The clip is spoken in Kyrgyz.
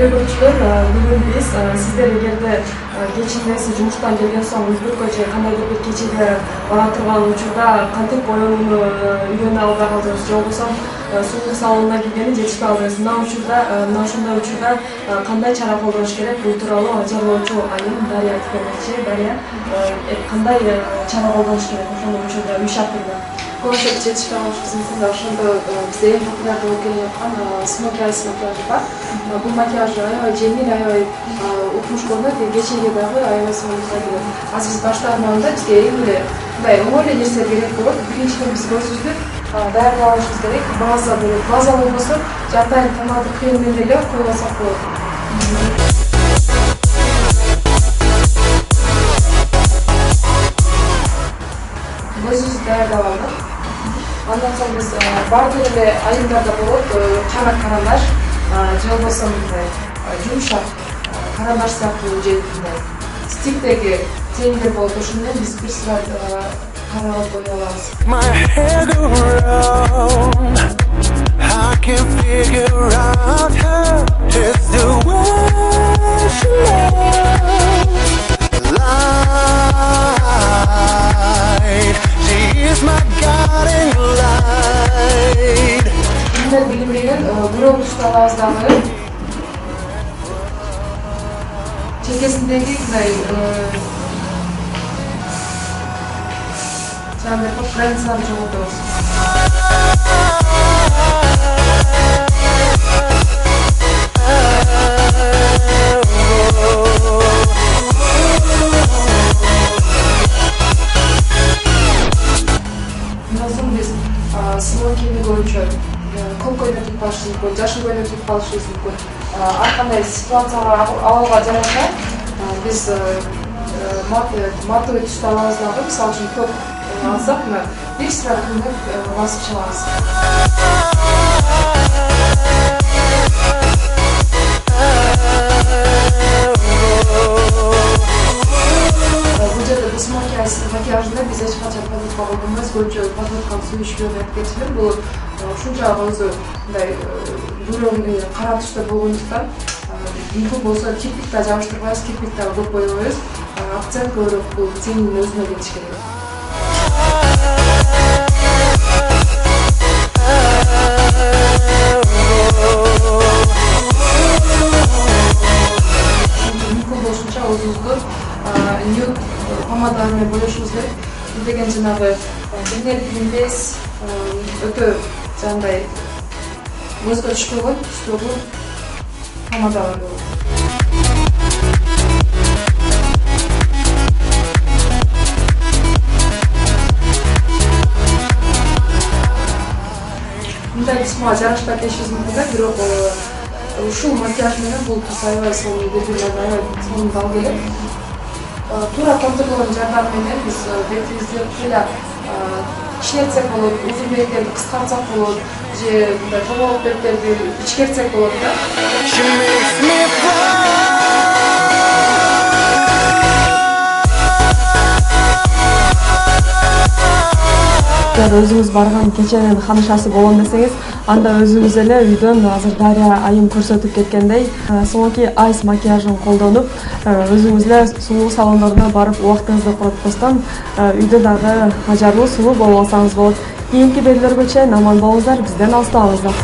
Кадырлуу көрүүчүлөр, бүгүн биз сиздер эгерде кечинде сиз жумуштан келген соң өзбеккө же кандайдыр бир кечеге бара турган учурда кантип боюнууну үйрөнө албай калдыңыз же болбосо сулуу салонуна киргени жетишпей калдыңыз. Мына ушундай учурда кандай чара колдоnuш керек? Бул тууралуу жарлоочу айым Дарья айтып бермекчи. Дарья, кандай чара колдоnuш керек ошондой учурда үй шартында? Koşuk жетишпей калышыбыздын ошондо бизде эң популярдуу болуп келе жаткан смоки айс макияжы бар. Бул макияж аябай жеңил, аябай укмуш көрүнөт, кечеге дагы аябай сонун келет. Азыр биз баштаганында бизге эң эле мындай оңой эле нерсе керек болот. Биринчиден биз көзүбүздү даярдабалышыбыз керек. База болбосо жартайын помада крем менен эле коюп алсак болот. Көзүбүздү даярдап алдык. Андан соң биз бардык эле айымдарда болот, кара карандаш, же болбосо мындай жумшак карандаш сыяктуу же мындай стиктеги теңдер болот. Ошону менен биз бир sıra каралап коюп алабыз. Билинбеген бирок ушталабыз дагы. Чекесиндеги мындай жаңы границаларды жоготобуз. Андан соң биз смокинг боюнча көп көйнөк кийип калышыбыз мүмкүн, жашыл көйнөк кийип калышыбыз мүмкүн. Ар кандай ситуацияга абалга жараша биз матовый түстү алабыз дагы. Мисалы үчүн көп алсак, мына бир sıra көйнөк басып чыгабыз. Бул жерде бул смоки айс макияжында биз эч качан подводка колдонбойбуз. Көбүнчө подводканын суу ичпөө айтып кетишет. Бул ушунчалык өзү мындай бирөө кара түстө болгондуктан мүмкүн болсо кирпик да жабыштырбайбыз, кирпик да көп койбойбуз. Акцент көбүрөөк бул теңдин өзүнө кетиш керек. Мүмкүн болушунча өзүбүздү нюд помада менен боешубуз керек. Деген жанагы билинбес өтө жандай көзгө түшпөгөн түстөгү помадалар болот. Мындай биз мага жарашпай кетишибиз мүмкүн да, бирок ушул макияж менен бул түс аябай сонун бири-бирине аябай сонун дал келет. Туура контурлоонун жардамы менен биз бетибизди эле кичинертсек болот, узун беттерди кыскартсак болот, же мындай тоголок беттерди ичкертсек болот да. Өзүңүз барган кеченин ханышасы болом десеңиз, анда өзүңүз эле үйдөн азыр Дарья айым көрсөтүп кеткендей смоки айс макияжын колдонуп, өзүңүз эле сулуу салондоруна барып убактыңызды коротпостон үйдө дагы ажарлуу сулуу болуп алсаңыз болот. Кийинки берүүлөргө чейин аман болуңуздар, бизден алыстабыңыздар.